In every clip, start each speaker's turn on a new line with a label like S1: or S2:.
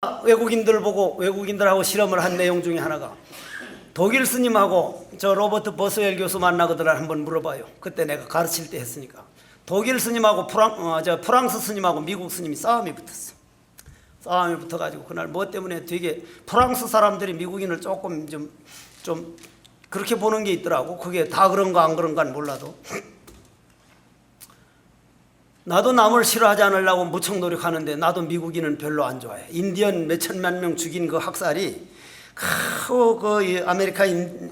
S1: 외국인들 보고 외국인들하고 실험을 한 내용 중에 하나가 독일 스님하고 저 로버트 버스웰 교수 만나거든 한번 물어봐요. 그때 내가 가르칠 때 했으니까. 독일 스님하고 프랑스 스님하고 미국 스님이 싸움이 붙었어. 싸움이 붙어가지고 그날 뭐 때문에 되게 프랑스 사람들이 미국인을 조금 좀 그렇게 보는 게 있더라고. 그게 다 그런가 안 그런가는 몰라도. 나도 남을 싫어하지 않으려고 무척 노력하는데 나도 미국인은 별로 안 좋아해. 인디언 몇 천만 명 죽인 그 학살이 그 아메리카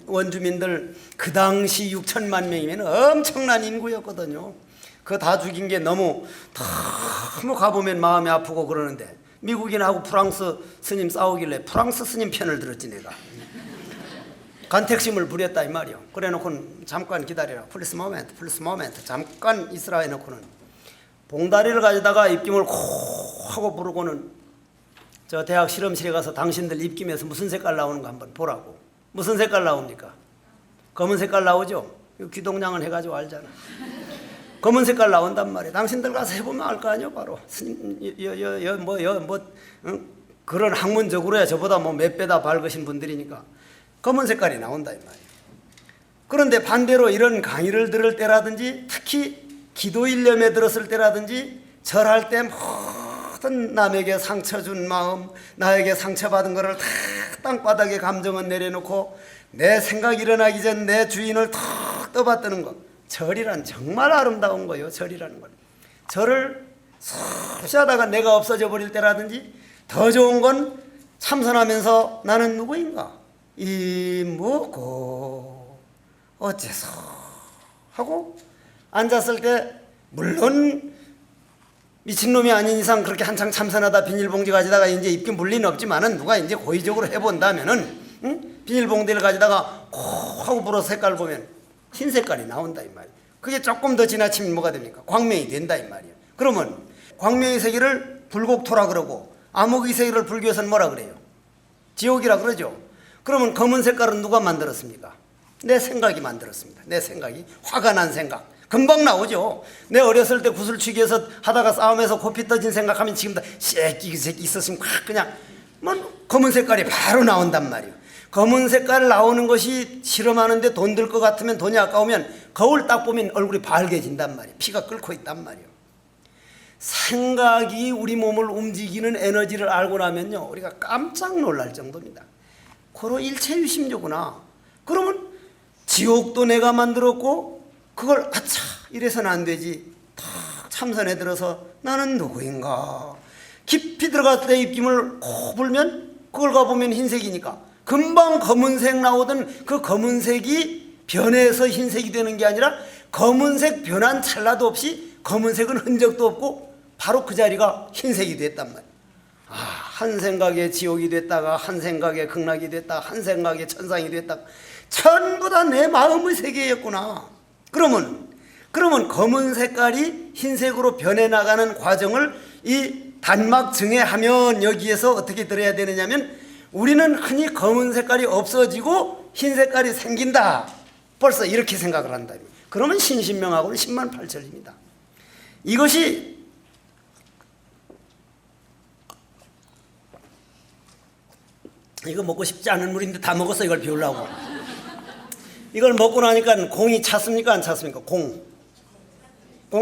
S1: 원주민들 그 당시 6천만 명이면 엄청난 인구였거든요. 그거 다 죽인 게 너무 가보면 마음이 아프고 그러는데 미국인하고 프랑스 스님 싸우길래 프랑스 스님 편을 들었지 내가. 간택심을 부렸다 이 말이요. 그래 놓고는 잠깐 기다려라. 플리스 모멘트 잠깐 있으라 해놓고는 봉다리를 가져다가 입김을 콕 하고 부르고는 저 대학 실험실에 가서 당신들 입김에서 무슨 색깔 나오는가 한번 보라고. 무슨 색깔 나옵니까? 검은 색깔 나오죠? 귀동냥을 해가지고 알잖아. 검은 색깔 나온단 말이야. 당신들 가서 해보면 알 거 아니야 바로. 스님 그런 학문적으로야 저보다 뭐 몇 배다 밝으신 분들이니까 검은 색깔이 나온다 이 말이야. 그런데 반대로 이런 강의를 들을 때라든지 특히 기도 일념에 들었을 때라든지 절할 때 모든 남에게 상처 준 마음, 나에게 상처받은 거를 다 땅바닥에 감정은 내려놓고 내 생각 일어나기 전 내 주인을 탁 떠받드는 거. 절이란 정말 아름다운 거예요. 절이라는 건. 절을 수시하다가 내가 없어져 버릴 때라든지 더 좋은 건 참선하면서 나는 누구인가? 이 뭐고 어째서 하고 앉았을 때 물론 미친놈이 아닌 이상 그렇게 한창 참선하다 비닐봉지 가지다가 이제 입김 물리는 없지만은 누가 이제 고의적으로 해본다면은 비닐봉지를 가지다가 콕 하고 불어서 색깔 보면 흰 색깔이 나온다 이 말이에요. 그게 조금 더 지나치면 뭐가 됩니까? 광명이 된다 이 말이에요. 그러면 광명의 세계를 불곡토라 그러고 암흑의 세계를 불교에서는 뭐라 그래요? 지옥이라 그러죠. 그러면 검은 색깔은 누가 만들었습니까? 내 생각이 만들었습니다. 내 생각이 화가 난 생각 금방 나오죠. 내 어렸을 때 구슬치기에서 하다가 싸움에서 코피 떠진 생각하면 지금 다 새끼 있었으면 그냥 검은 색깔이 바로 나온단 말이에요. 검은 색깔 나오는 것이 실험하는데 돈 들 것 같으면 돈이 아까우면 거울 딱 보면 얼굴이 밝아진단 말이에요. 피가 끓고 있단 말이에요. 생각이 우리 몸을 움직이는 에너지를 알고 나면요 우리가 깜짝 놀랄 정도입니다. 고로 일체유심조구나. 그러면 지옥도 내가 만들었고 그걸 아차 이래서는 안 되지. 탁 참선에 들어서 나는 누구인가 깊이 들어갔을 때 입김을 코 불면 그걸 가보면 흰색이니까 금방 검은색 나오던 그 검은색이 변해서 흰색이 되는 게 아니라 검은색 변한 찰나도 없이 검은색은 흔적도 없고 바로 그 자리가 흰색이 됐단 말이에요. 한 생각에 지옥이 됐다가 한 생각에 극락이 됐다 한 생각에 천상이 됐다 전부 다 내 마음의 세계였구나. 그러면 검은 색깔이 흰색으로 변해나가는 과정을 이 단막 증해하면 여기에서 어떻게 들어야 되느냐면 우리는 흔히 검은 색깔이 없어지고 흰 색깔이 생긴다. 벌써 이렇게 생각을 한다. 그러면 신신명하고는 10만 8천입니다. 이것이 이거 먹고 싶지 않은 물인데 다 먹었어. 이걸 비우려고. 이걸 먹고 나니까 공이 찼습니까? 안 찼습니까? 공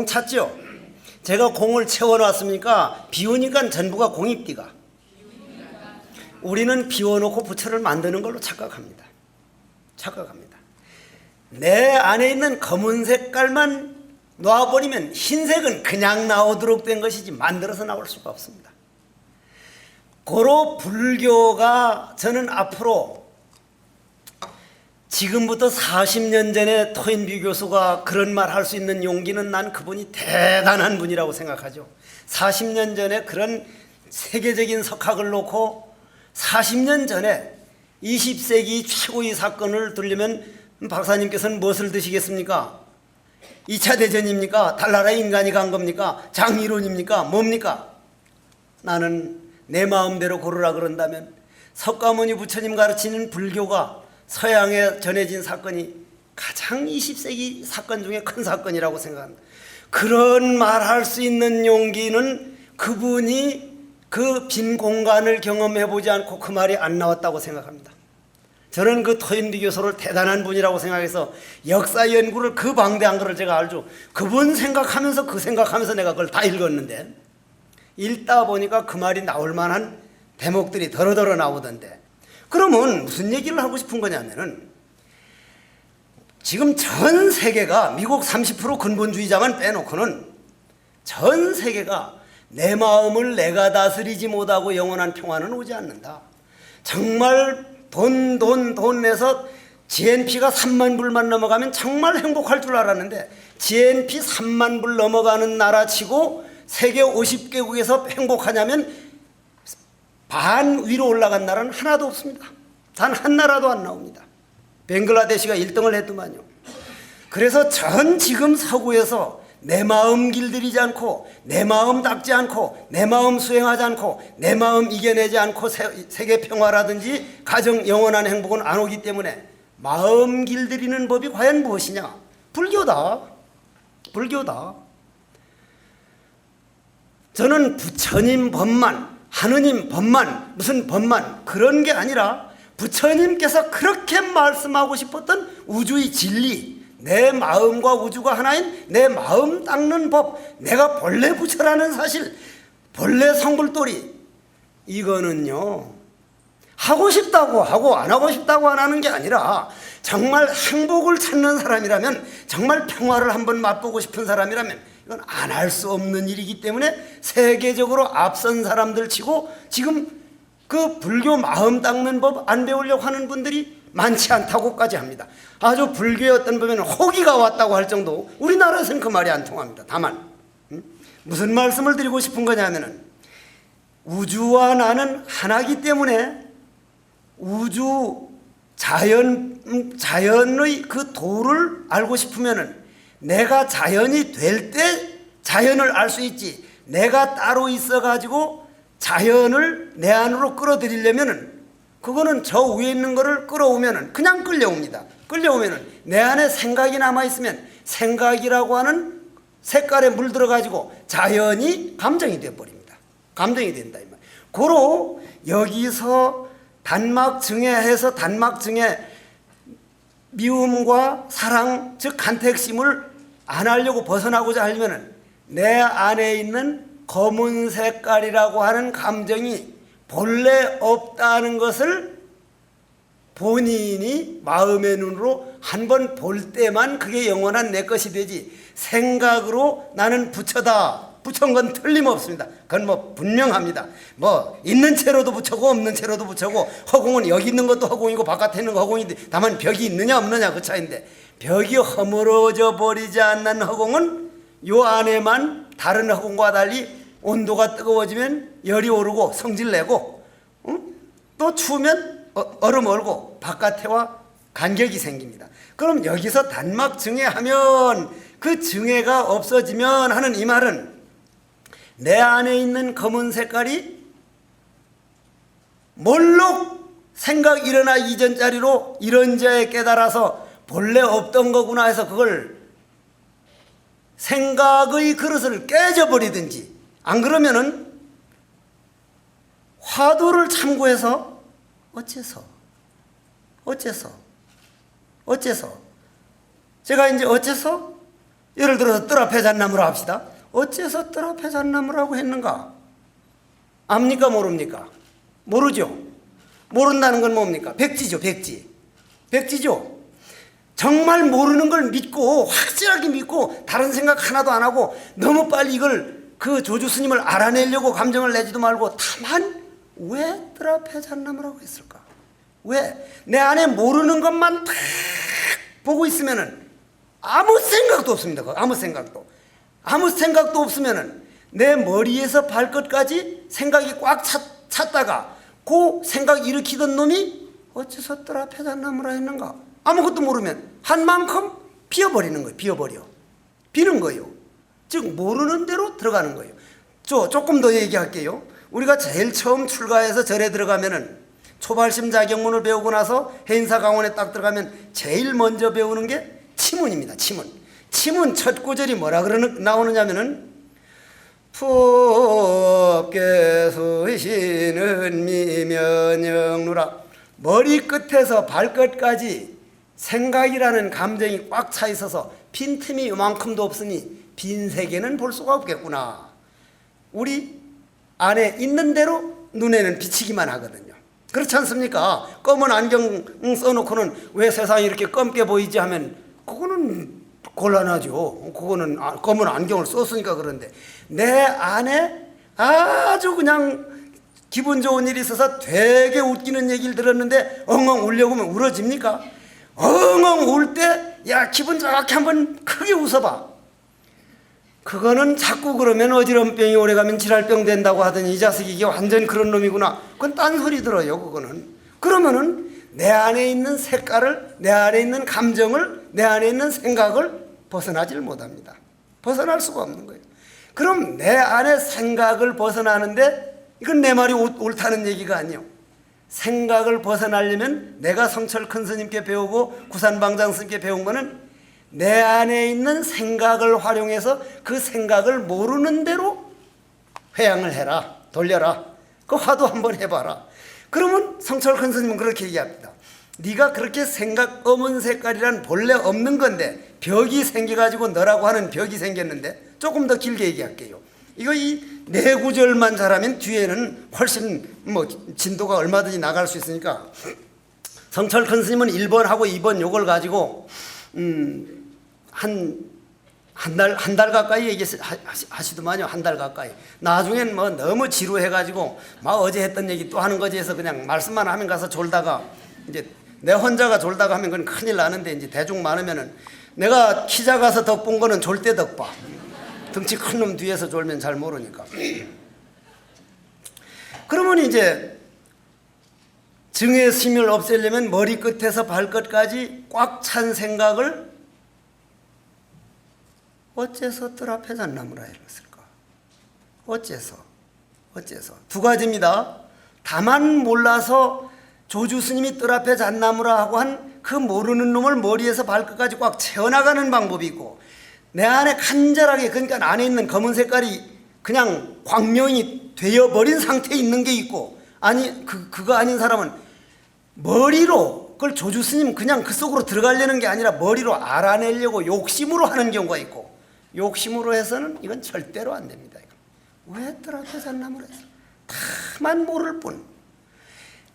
S1: 찼죠? 제가 공을 채워놨습니까? 비우니까 전부가 공입디가. 우리는 비워놓고 부처를 만드는 걸로 착각합니다. 내 안에 있는 검은 색깔만 놔버리면 흰색은 그냥 나오도록 된 것이지 만들어서 나올 수가 없습니다. 고로 불교가 저는 앞으로 지금부터 40년 전에 토인비 교수가 그런 말 할 수 있는 용기는 난 그분이 대단한 분이라고 생각하죠. 40년 전에 그런 세계적인 석학을 놓고 40년 전에 20세기 최고의 사건을 들려면 박사님께서는 무엇을 드시겠습니까? 2차 대전입니까? 달나라에 인간이 간 겁니까? 장이론입니까? 뭡니까? 나는 내 마음대로 고르라 그런다면 석가모니 부처님 가르치는 불교가 서양에 전해진 사건이 가장 20세기 사건 중에 큰 사건이라고 생각합니다. 그런 말할 수 있는 용기는 그분이 그 빈 공간을 경험해보지 않고 그 말이 안 나왔다고 생각합니다. 저는 그 토인비 교수를 대단한 분이라고 생각해서 역사 연구를 그 방대한 거를 제가 알죠. 그분 생각하면서 그 생각하면서 내가 그걸 다 읽었는데 읽다 보니까 그 말이 나올 만한 대목들이 더러더러 나오던데, 그러면 무슨 얘기를 하고 싶은 거냐면은 지금 전 세계가 미국 30% 근본주의자만 빼놓고는 전 세계가 내 마음을 내가 다스리지 못하고 영원한 평화는 오지 않는다. 정말 돈 내서 GNP가 3만 불만 넘어가면 정말 행복할 줄 알았는데 GNP 3만 불 넘어가는 나라 치고 세계 50개국에서 행복하냐면 반 위로 올라간 나라는 하나도 없습니다. 단 한 나라도 안 나옵니다. 벵글라데시가 1등을 했더만요. 그래서 전 지금 서구에서 내 마음 길들이지 않고 내 마음 닦지 않고 내 마음 수행하지 않고 내 마음 이겨내지 않고 세계 평화라든지 가정 영원한 행복은 안 오기 때문에 마음 길들이는 법이 과연 무엇이냐? 불교다. 불교다. 저는 부처님 법만, 하느님 법만, 무슨 법만 그런 게 아니라 부처님께서 그렇게 말씀하고 싶었던 우주의 진리, 내 마음과 우주가 하나인 내 마음 닦는 법, 내가 본래 부처라는 사실, 본래 성불돌이, 이거는요 하고 싶다고 하고 안 하고 싶다고 안 하는 게 아니라 정말 행복을 찾는 사람이라면, 정말 평화를 한번 맛보고 싶은 사람이라면 이건 안 할 수 없는 일이기 때문에 세계적으로 앞선 사람들 치고 지금 그 불교 마음 닦는 법 안 배우려고 하는 분들이 많지 않다고까지 합니다. 아주 불교의 어떤 보면 호기가 왔다고 할 정도, 우리나라에서는 그 말이 안 통합니다. 다만 무슨 말씀을 드리고 싶은 거냐면은 우주와 나는 하나이기 때문에 우주 자연의 그 도를 알고 싶으면은 내가 자연이 될 때 자연을 알 수 있지, 내가 따로 있어 가지고 자연을 내 안으로 끌어들이려면은 그거는 저 위에 있는 거를 끌어오면은 그냥 끌려옵니다. 끌려오면은 내 안에 생각이 남아있으면 생각이라고 하는 색깔에 물들어 가지고 자연이 감정이 되어버립니다. 감정이 된다 이 말. 고로 여기서 단막증해해서 단막증해 미움과 사랑 즉 간택심을 안 하려고 벗어나고자 하려면은 내 안에 있는 검은 색깔이라고 하는 감정이 본래 없다는 것을 본인이 마음의 눈으로 한번 볼 때만 그게 영원한 내 것이 되지, 생각으로 나는 부처다, 부처인 건 틀림없습니다. 그건 뭐 분명합니다. 뭐 있는 채로도 부처고 없는 채로도 부처고, 허공은 여기 있는 것도 허공이고 바깥에 있는 거 허공인데 다만 벽이 있느냐 없느냐 그 차이인데, 벽이 허물어져 버리지 않는 허공은 요 안에만 다른 허공과 달리 온도가 뜨거워지면 열이 오르고 성질 내고, 또 추우면 얼음 얼고 바깥에와 간격이 생깁니다. 그럼 여기서 단막 증해하면 그 증해가 없어지면 하는 이 말은 내 안에 있는 검은 색깔이 몰록 생각 일어나 이전 자리로 이런 자에 깨달아서 본래 없던 거구나 해서 그걸 생각의 그릇을 깨져버리든지, 안 그러면은 화두를 참고해서 어째서 제가 이제 어째서 예를 들어서 뜰 앞에 잣나무라 합시다. 어째서 뜰 앞에 잣나무라고 했는가? 압니까 모릅니까? 모르죠. 모른다는 건 뭡니까? 백지죠. 백지죠. 정말 모르는 걸 믿고 확실하게 믿고 다른 생각 하나도 안 하고 너무 빨리 이걸 그 조주 스님을 알아내려고 감정을 내지도 말고 다만 왜 뜰 앞에 잣나무라고 했을까? 왜? 내 안에 모르는 것만 탁 보고 있으면은 아무 생각도 없습니다. 아무 생각도 없으면은 내 머리에서 발끝까지 생각이 꽉 찼다가 그 생각 일으키던 놈이 어째서 뜰 앞에 잣나무라 했는가? 아무것도 모르면 한 만큼 비어버리는 거예요. 비는 거예요. 즉 모르는 대로 들어가는 거예요. 조금 더 얘기할게요. 우리가 제일 처음 출가해서 절에 들어가면은 초발심 자경문을 배우고 나서 해인사 강원에 딱 들어가면 제일 먼저 배우는 게 치문입니다. 치문 첫 구절이 뭐라 나오느냐면은 푹계수시는 미면영루라. 머리끝에서 발끝까지 생각이라는 감정이 꽉 차 있어서 빈틈이 요만큼도 없으니 빈 세계는 볼 수가 없겠구나. 우리 안에 있는 대로 눈에는 비치기만 하거든요. 그렇지 않습니까? 검은 안경 써놓고는 왜 세상이 이렇게 검게 보이지 하면 그거는 곤란하죠. 그거는 검은 안경을 썼으니까. 그런데 내 안에 아주 그냥 기분 좋은 일이 있어서 되게 웃기는 얘기를 들었는데 엉엉 울려고 하면 울어집니까? 엉엉 울 때 야 기분 좋게 한번 크게 웃어봐. 그거는 자꾸 그러면 어지럼병이 오래가면 질랄병 된다고 하더니 이 자식이 이게 완전 그런 놈이구나. 그건 딴소리 들어요. 그거는. 그러면은 내 안에 있는 색깔을, 내 안에 있는 감정을, 내 안에 있는 생각을 벗어나질 못합니다. 벗어날 수가 없는 거예요. 그럼 내 안에 생각을 벗어나는데 이건 내 말이 옳다는 얘기가 아니에요. 생각을 벗어나려면 내가 성철 큰 스님께 배우고 구산방장 스님께 배운 거는 내 안에 있는 생각을 활용해서 그 생각을 모르는 대로 회양을 해라, 돌려라. 그 화도 한번 해봐라. 그러면 성철 큰 스님은 그렇게 얘기합니다. 네가 그렇게 생각, 검은 색깔이란 본래 없는 건데 벽이 생겨가지고 너라고 하는 벽이 생겼는데, 조금 더 길게 얘기할게요. 이거 이 네 구절만 잘하면 뒤에는 훨씬 진도가 얼마든지 나갈 수 있으니까, 성철 큰 스님은 1번하고 2번 요걸 가지고 한 달 가까이 얘기하시더만요. 한 달 가까이. 나중엔 너무 지루해가지고 막 어제 했던 얘기 또 하는 거지 해서 그냥 말씀만 하면 가서 졸다가, 이제 내 혼자가 졸다가 하면 그건 큰일 나는데, 이제 대중 많으면은 내가 키 작아서 덕본 거는 졸 때 덕봐. 덩치 큰 놈 뒤에서 졸면 잘 모르니까. 그러면 이제 증의 심을 없애려면 머리끝에서 발끝까지 꽉 찬 생각을 어째서 뜰 앞에 잣나무라 이랬을까? 어째서? 두 가지입니다. 다만 몰라서 조주 스님이 뜰 앞에 잣나무라 하고 한 그 모르는 놈을 머리에서 발끝까지 꽉 채워나가는 방법이 있고, 내 안에 간절하게, 그러니까 안에 있는 검은 색깔이 그냥 광명이 되어버린 상태에 있는 게 있고, 아니 그거 아닌 사람은 머리로, 그걸 조주 스님 그냥 그 속으로 들어가려는 게 아니라 머리로 알아내려고 욕심으로 하는 경우가 있고, 욕심으로 해서는 이건 절대로 안 됩니다. 왜 뜰 앞에 잣나무라 했어? 다만 모를 뿐.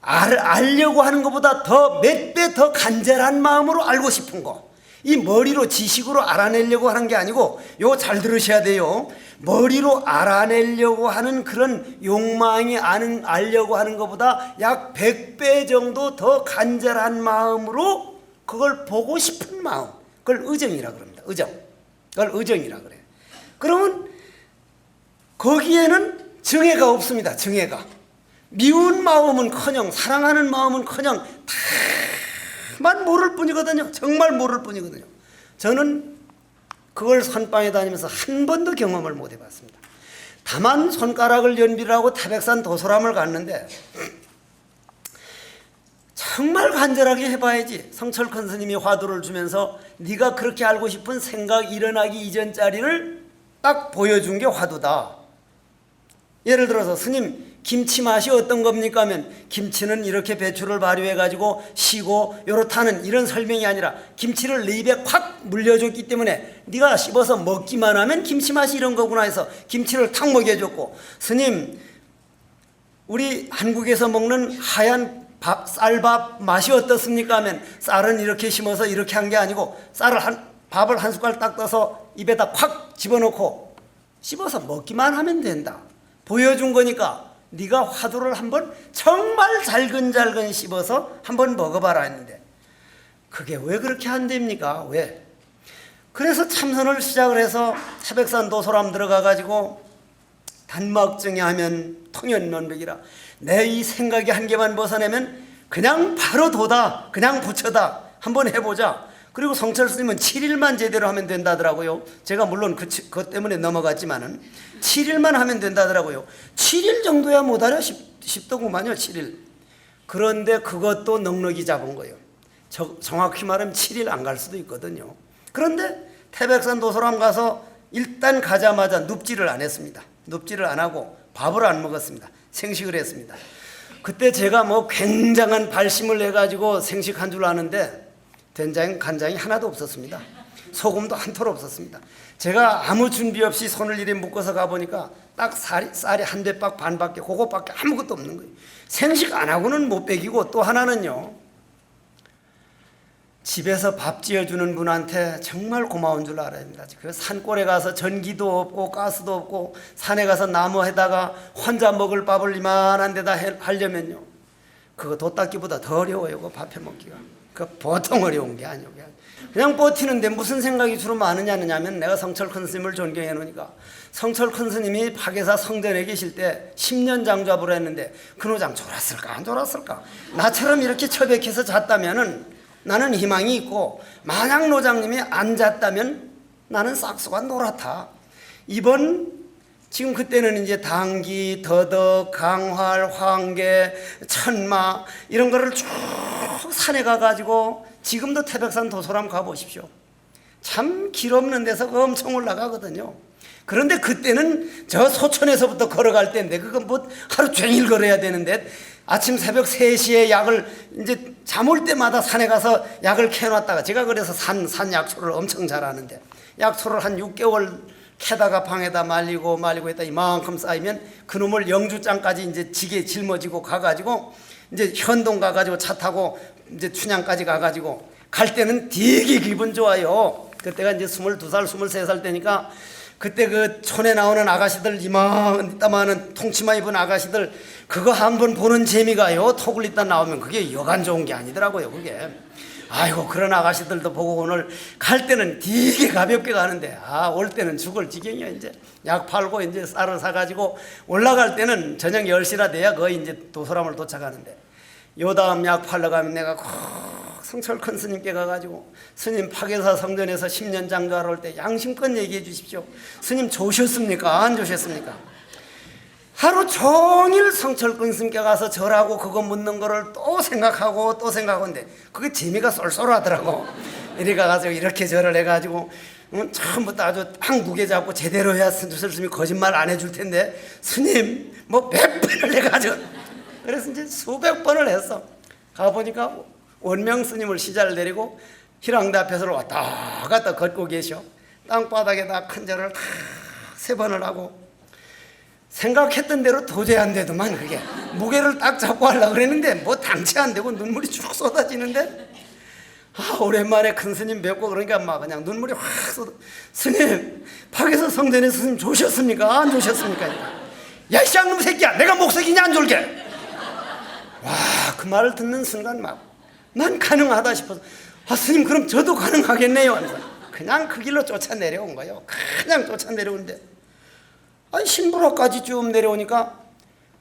S1: 알려고 하는 것보다 더 몇 배 더 간절한 마음으로 알고 싶은 거, 이 머리로 지식으로 알아내려고 하는 게 아니고, 요거 잘 들으셔야 돼요. 머리로 알아내려고 하는 그런 욕망이 알려고 하는 것보다 약 100배 정도 더 간절한 마음으로 그걸 보고 싶은 마음, 그걸 의정이라 그럽니다. 그걸 의정이라 그래요. 그러면 거기에는 증해가 없습니다. 증해가. 미운 마음은커녕 사랑하는 마음은커녕 다만 모를 뿐이거든요. 정말 모를 뿐이거든요. 저는 그걸 선방에 다니면서 한 번도 경험을 못 해봤습니다. 다만 손가락을 연비하고 태백산 도소람을 갔는데 정말 간절하게 해봐야지. 성철 큰 스님이 화두를 주면서 네가 그렇게 알고 싶은 생각 일어나기 이전 자리를 딱 보여준 게 화두다. 예를 들어서 스님 김치 맛이 어떤 겁니까 하면, 김치는 이렇게 배추를 발효해 가지고 시고 요렇다는 이런 설명이 아니라, 김치를 네 입에 확 물려줬기 때문에 네가 씹어서 먹기만 하면 김치 맛이 이런 거구나 해서 김치를 탁 먹여줬고, 스님 우리 한국에서 먹는 하얀 쌀밥 맛이 어떻습니까 하면, 쌀은 이렇게 심어서 이렇게 한 게 아니고 밥을 한 숟갈 딱 떠서 입에다 콱 집어넣고 씹어서 먹기만 하면 된다. 보여준 거니까 네가 화두를 한번 정말 잘근잘근 씹어서 한번 먹어봐라 했는데, 그게 왜 그렇게 안 됩니까? 왜? 그래서 참선을 시작을 해서 태백산 도소람 들어가 가지고 단막증에 하면 통연면백이라, 내 이 생각이 한 개만 벗어내면 그냥 바로 도다, 그냥 부처다, 한번 해보자. 그리고 성철 스님은 7일만 제대로 하면 된다더라고요. 제가 물론 그것 때문에 넘어갔지만은 7일만 하면 된다더라고요. 7일 정도야 못하려 싶더구만요. 7일. 그런데 그것도 넉넉히 잡은 거예요. 정확히 말하면 7일 안 갈 수도 있거든요. 그런데 태백산 도소람 가서 일단 가자마자 눕지를 안 했습니다. 눕지를 안 하고 밥을 안 먹었습니다. 생식을 했습니다. 그때 제가 뭐 굉장한 발심을 해가지고 생식한 줄 아는데 된장, 간장이 하나도 없었습니다. 소금도 한 톨 없었습니다. 제가 아무 준비 없이 손을 이리 묶어서 가보니까 딱 쌀이 한 대박 반밖에, 그거밖에 아무것도 없는 거예요. 생식 안 하고는 못 먹이고, 또 하나는요, 집에서 밥 지어주는 분한테 정말 고마운 줄 알아야 됩니다. 그 산골에 가서 전기도 없고 가스도 없고 산에 가서 나무 해다가 혼자 먹을 밥을 이만한 데다 하려면요, 그거 돛닦기보다 더 어려워요. 그 밥해 먹기가. 그 보통 어려운 게 아니에요. 그냥 버티는데 무슨 생각이 주로 많으냐면, 내가 성철 큰 스님을 존경해 놓으니까, 성철 큰 스님이 박예사 성전에 계실 때 10년 장좌부를 했는데 그 노장 졸았을까 안 졸았을까? 나처럼 이렇게 처백해서 잤다면은 나는 희망이 있고, 만약 노장님이 안 잤다면 나는 싹수가 노랗다. 지금 그때는 이제 당기, 더덕, 강활, 황계, 천마 이런 거를 쭉 산에 가가지고, 지금도 태백산 도소람 가보십시오. 참 길 없는 데서 엄청 올라가거든요. 그런데 그때는 저 소천에서부터 걸어갈 때인데, 그건 뭐 하루 종일 걸어야 되는데, 아침 새벽 3시에 약을 이제 잠 올 때마다 산에 가서 약을 캐놨다가, 제가 그래서 산 약초를 엄청 잘하는데, 약초를 한 6개월 캐다가 방에다 말리고 했다 이만큼 쌓이면 그놈을 영주장까지 이제 지게 짊어지고 가가지고, 이제 현동 가가지고 차 타고 이제 춘향까지 가가지고, 갈 때는 되게 기분 좋아요. 그때가 이제 22살, 23살 때니까, 그때 그 촌에 나오는 아가씨들, 이만한 통치마 입은 아가씨들, 그거 한번 보는 재미가요, 톡을 있다 나오면 그게 여간 좋은 게 아니더라고요. 그게 아이고, 그런 아가씨들도 보고, 오늘 갈 때는 되게 가볍게 가는데, 올 때는 죽을 지경이야. 이제 약 팔고 이제 쌀을 사가지고 올라갈 때는 저녁 10시나 돼야 거의 이제 도소람을 도착하는데, 요 다음 약 팔러 가면 내가 성철 큰 스님께 가가지고, 스님 박예사 성전에서 10년 장좌를 할 때 양심껏 얘기해 주십시오. 스님 조셨습니까 안 조셨습니까? 하루 종일 성철 큰 스님께 가서 절하고 그거 묻는 거를 또 생각하고 근데 그게 재미가 쏠쏠하더라고. 이리 가가지고 이렇게 절을 해가지고 처음부터 아주 딱 무게 잡고 제대로 해야 스님이 거짓말 안 해줄 텐데, 스님 뭐 몇 번을 해가지고, 그래서 이제 수백 번을 했어. 가보니까 원명 스님을 시자를 내리고 희랑대 앞에서 왔다 갔다 걷고 계셔. 땅바닥에다 큰 절을 다 3번을 하고, 생각했던 대로 도저히 안 되더만. 그게 무게를 딱 잡고 하려고 그랬는데 뭐 당치 안 되고 눈물이 쭉 쏟아지는데, 오랜만에 큰 스님 뵙고 그러니까 막 그냥 눈물이 확 쏟아. 스님 박예사 성전에 스님 조셨습니까 안 조셨습니까? 야, 이 쌍놈 새끼야, 내가 목석이냐 안 졸게? 와, 그 말을 듣는 순간 막 난 가능하다 싶어서, 스님 그럼 저도 가능하겠네요. 그냥 그 길로 쫓아 내려온 거예요. 그냥 쫓아 내려오는데, 신부로까지 쭉 내려오니까,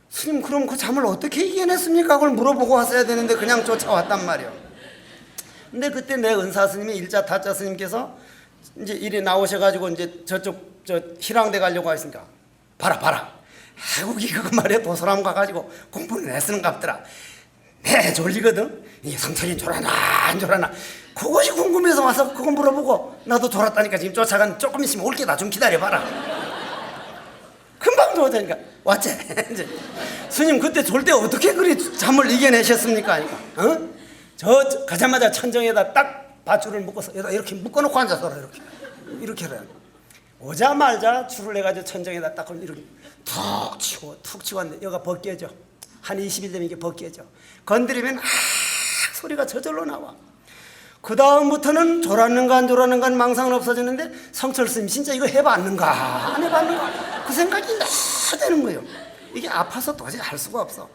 S1: 스님 그럼 그 잠을 어떻게 이겨냈습니까? 그걸 물어보고 왔어야 되는데 그냥 쫓아왔단 말이에요. 근데 그때 내 은사 스님이 일자 타자 스님께서 이제 이리 나오셔가지고 이제 저쪽 희랑대 가려고 하시니까, 봐라 해국이 그거 말이야 도소람 가가지고 공부는 애쓰는 갑더라. 내 졸리거든. 이 성철이 졸았나 안 졸았나 그것이 궁금해서 와서 그거 물어보고, 나도 졸았다니까 지금 쫓아간, 조금 있으면 올게. 나 좀 기다려봐라. 금방 졸았다니까. 왔지? 스님 그때 졸 때 어떻게 그리 잠을 이겨내셨습니까? 저 가자마자 천정에다 딱 밧줄을 묶어서 이렇게 묶어놓고 앉아서 이렇게 해라. 오자마자 줄을 해가지고 천정에다 딱 이렇게 툭 치고 왔는데, 여기가 벗겨져. 한 20일 되면 이게 벗겨져. 건드리면 소리가 저절로 나와. 그 다음부터는 졸았는가 안 졸았는가 망상은 없어졌는데, 성철 스님 진짜 이거 해봤는가 안 해봤는가 그 생각이 나 되는 거예요. 이게 아파서 도저히 할 수가 없어.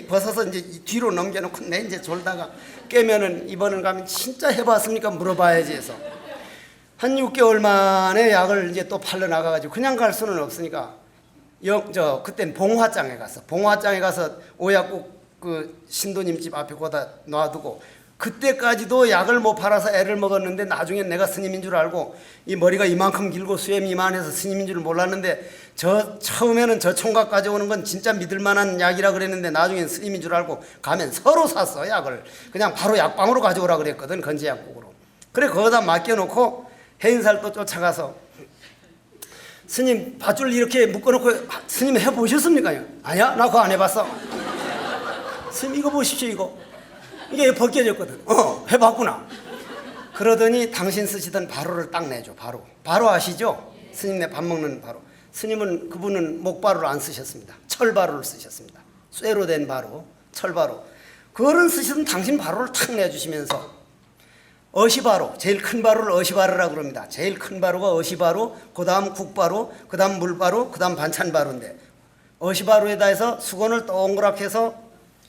S1: 벗어서 이제 뒤로 넘겨놓고 내 이제 졸다가 깨면은, 이번은 가면 진짜 해봤습니까 물어봐야지 해서 한 6개월 만에 약을 이제 또 팔러 나가가지고, 그냥 갈 수는 없으니까 그땐 봉화장에 가서 오약국 그 신도님 집 앞에 거다 놔두고, 그때까지도 약을 못 팔아서 애를 먹었는데, 나중엔 내가 스님인 줄 알고, 이 머리가 이만큼 길고 수염이 이만해서 스님인 줄 몰랐는데, 처음에는 저 총각까지 오는 건 진짜 믿을 만한 약이라 그랬는데, 나중엔 스님인 줄 알고 가면 서로 샀어. 약을 그냥 바로 약방으로 가져오라 그랬거든, 건재약국으로. 그래 거기다 맡겨놓고 해인살 또 쫓아가서, 스님 밧줄 이렇게 묶어놓고 스님 해보셨습니까? 아니야? 나 그거 안 해봤어. 스님 이거 보십시오. 이게 벗겨졌거든. 해봤구나. 그러더니 당신 쓰시던 바로를 딱 내줘. 바로 아시죠? 스님네 밥 먹는 바로. 스님은 그분은 목바로를 안 쓰셨습니다. 철바로를 쓰셨습니다. 쇠로 된 바로, 철바로. 그거를 쓰시던 당신 바로를 탁 내주시면서 어시바로, 제일 큰 바로를 어시바로라고 그럽니다. 제일 큰 바로가 어시바로, 그 다음 국바로, 그 다음 물바로, 그 다음 반찬바로인데 어시바로에다 해서 수건을 동그랗게 해서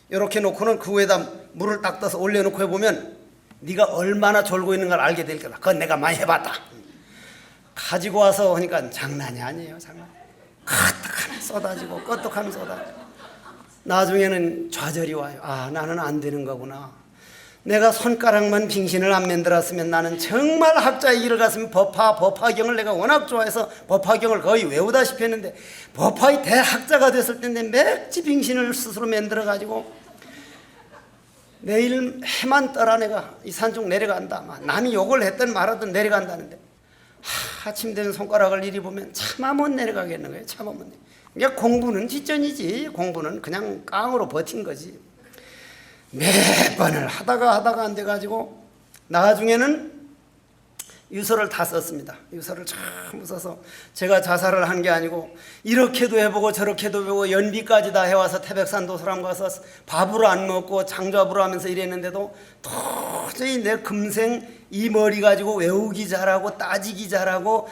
S1: 이렇게 놓고는 그 위에다 물을 딱 떠서 올려놓고 해보면 네가 얼마나 졸고 있는 걸 알게 될 거다. 그건 내가 많이 해봤다. 가지고 와서 하니까 장난이 아니에요. 장난. 끄떡하면 쏟아지고 끄떡하면 쏟아지고 나중에는 좌절이 와요. 아, 나는 안 되는 거구나. 내가 손가락만 빙신을 안 만들었으면 나는 정말 학자의 길을 갔으면 법화경을 내가 워낙 좋아해서 법화경을 거의 외우다시피 했는데 법화의 대학자가 됐을 텐데 맥지 빙신을 스스로 만들어가지고 내일 해만 떠라 내가 이 산쪽 내려간다. 남이 욕을 했든 말하든 내려간다는데 아침 되면 손가락을 이리 보면 차마 못 내려가겠는 거예요. 차마 못 내려. 그러니까 공부는 뒷전이지. 공부는 그냥 깡으로 버틴 거지. 몇 번을 하다가 안 돼가지고 나중에는 유서를 다 썼습니다. 유서를 참 써서 제가 자살을 한 게 아니고 이렇게도 해보고 저렇게도 해보고 연비까지 다 해와서 태백산 도서람 가서 밥으로 안 먹고 장잡으로 하면서 이랬는데도 도저히 내 금생 이 머리 가지고 외우기 잘하고 따지기 잘하고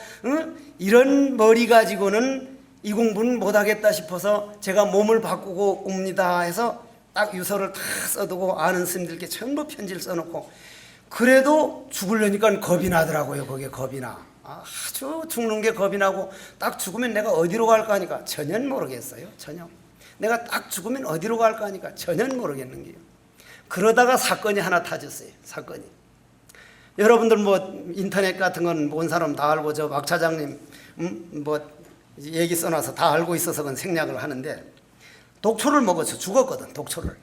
S1: 이런 머리 가지고는 이 공부는 못하겠다 싶어서 제가 몸을 바꾸고 옵니다 해서 딱 유서를 다 써두고 아는 스님들께 전부 편지를 써놓고 그래도 죽으려니까 겁이 나더라고요. 거기에 겁이 나. 아주 죽는 게 겁이 나고 딱 죽으면 내가 어디로 갈까 하니까 전혀 모르겠어요. 전혀. 내가 딱 죽으면 어디로 갈까 하니까 전혀 모르겠는 게요. 그러다가 사건이 하나 터졌어요. 사건이. 여러분들 뭐 인터넷 같은 건 본 사람 다 알고 저 박 차장님 뭐 얘기 써놔서 다 알고 있어서 그건 생략을 하는데 독초를 먹어서 죽었거든. 독초를.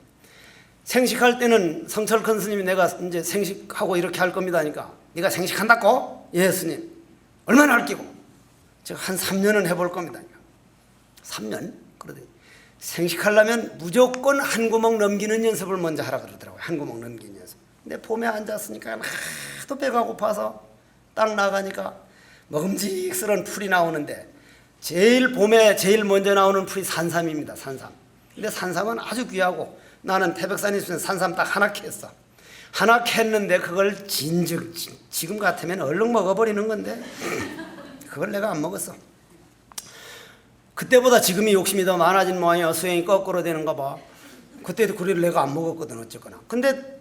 S1: 생식할 때는 성철큰 스님이 내가 이제 생식하고 이렇게 할 겁니다 하니까 네가 생식한다고? 예 스님. 얼마나 할 끼고? 제가 한 3년은 해볼 겁니다. 3년? 그러더니 생식하려면 무조건 한 구멍 넘기는 연습을 먼저 하라 그러더라고요. 한 구멍 넘기는 연습. 근데 봄에 앉았으니까 하도 배가 고파서 딱 나가니까 먹음직스러운 풀이 나오는데 제일 봄에 제일 먼저 나오는 풀이 산삼입니다. 산삼. 근데 산삼은 아주 귀하고 나는 태백산에 있으면 산삼 딱 하나 캤어. 하나 캤는데 그걸 지금 같으면 얼른 먹어버리는 건데 그걸 내가 안 먹었어. 그때보다 지금이 욕심이 더 많아진 모양이야. 수행이 거꾸로 되는가 봐. 그때도 그리를 내가 안 먹었거든 어쨌거나. 근데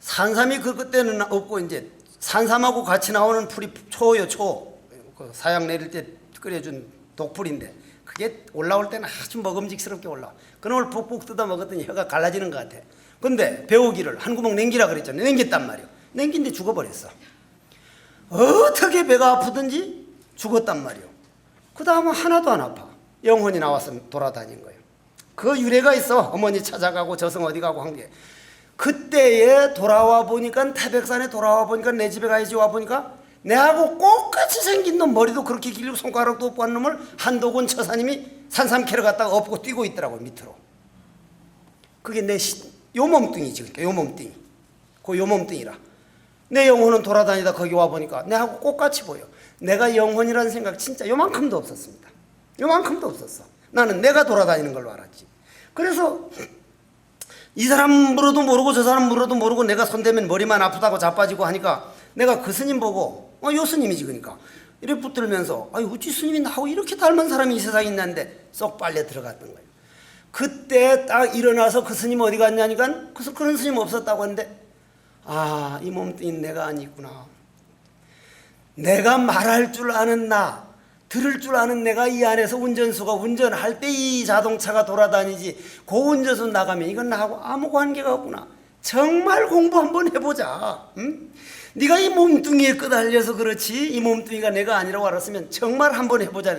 S1: 산삼이 그때는 없고 이제 산삼하고 같이 나오는 풀이 초요 초. 그 사약 내릴 때 끓여준 독풀인데 그게 올라올 때는 아주 먹음직스럽게 올라와. 그놈을 푹푹 뜯어 먹었더니 혀가 갈라지는 것 같아. 근데 배우기를 한 구멍 냉기라 그랬잖아요. 냉겼단 말이에요. 냉긴데 죽어버렸어. 어떻게 배가 아프든지 죽었단 말이에요. 그 다음은 하나도 안 아파. 영혼이 나와서 돌아다닌 거예요. 그 유래가 있어. 어머니 찾아가고 저승 어디 가고 한 게. 그때에 돌아와 보니까 태백산에 돌아와 보니까 내 집에 가야지 와 보니까 내하고 똑같이 생긴 놈 머리도 그렇게 길고 손가락도 없고 한 놈을 한도군 처사님이 산삼 캐러 갔다가 엎고 뛰고 있더라고 밑으로. 그게 요 몸뚱이지. 그러니까 요 몸뚱이. 그 요 몸뚱이라. 내 영혼은 돌아다니다 거기 와 보니까 내하고 똑같이 보여. 내가 영혼이라는 생각 진짜 요만큼도 없었습니다. 요만큼도 없었어. 나는 내가 돌아다니는 걸로 알았지. 그래서 이 사람 물어도 모르고 저 사람 물어도 모르고 내가 손대면 머리만 아프다고 자빠지고 하니까 내가 그 스님 보고 요 스님이지 그러니까 이렇게 붙들면서 어찌 스님이 나하고 이렇게 닮은 사람이 이 세상에 있는데 쏙 빨려 들어갔던 거예요. 그때 딱 일어나서 그 스님 어디 갔냐니까 그런 스님 없었다고 하는데 이 몸뚱이는 내가 아니구나. 내가 말할 줄 아는 나, 들을 줄 아는 내가 이 안에서 운전수가 운전할 때 이 자동차가 돌아다니지 그 운전수 나가면 이건 나하고 아무 관계가 없구나. 정말 공부 한번 해보자. 응? 네가 이 몸뚱이에 끄달려서 그렇지 이 몸뚱이가 내가 아니라고 알았으면 정말 한번 해보자.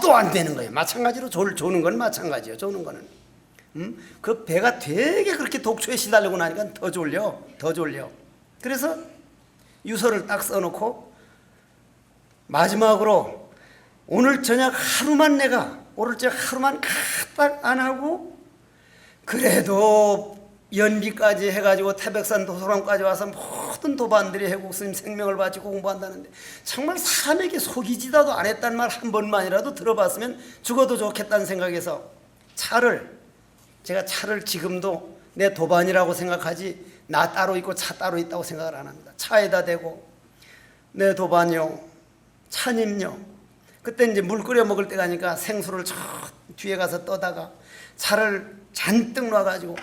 S1: 또 안 되는 거예요. 마찬가지로 조는 건 마찬가지예요. 조는 거는. 그 배가 되게 그렇게 독초에 시달리고 나니까 더 졸려. 그래서 유서를 딱 써놓고 마지막으로 오늘 저녁 하루만 까딱 안 하고 그래도 연비까지 해가지고 태백산 도서관까지 와서 모든 도반들이 해국 스님 생명을 바치고 공부한다는데 정말 사람에게 속이지도 안 했단 말 한 번만이라도 들어봤으면 죽어도 좋겠다는 생각에서 제가 차를 지금도 내 도반이라고 생각하지 나 따로 있고 차 따로 있다고 생각을 안 합니다. 차에다 대고 내 도반요, 차님요. 그때 이제 물 끓여 먹을 때 가니까 생수를 저 뒤에 가서 떠다가 차를 잔뜩 놔가지고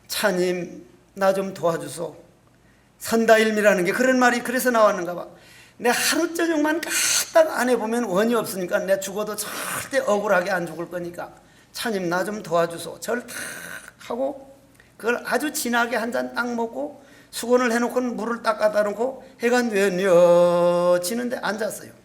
S1: 차님 나 좀 도와주소. 선다일미라는 게 그런 말이 그래서 나왔는가 봐. 내 하루 저녁만 까딱 안 해보면 원이 없으니까 내 죽어도 절대 억울하게 안 죽을 거니까 차님 나 좀 도와주소. 절 탁 하고 그걸 아주 진하게 한 잔 딱 먹고 수건을 해놓고 물을 딱 갖다 놓고 해가 뉘어지는데 앉았어요.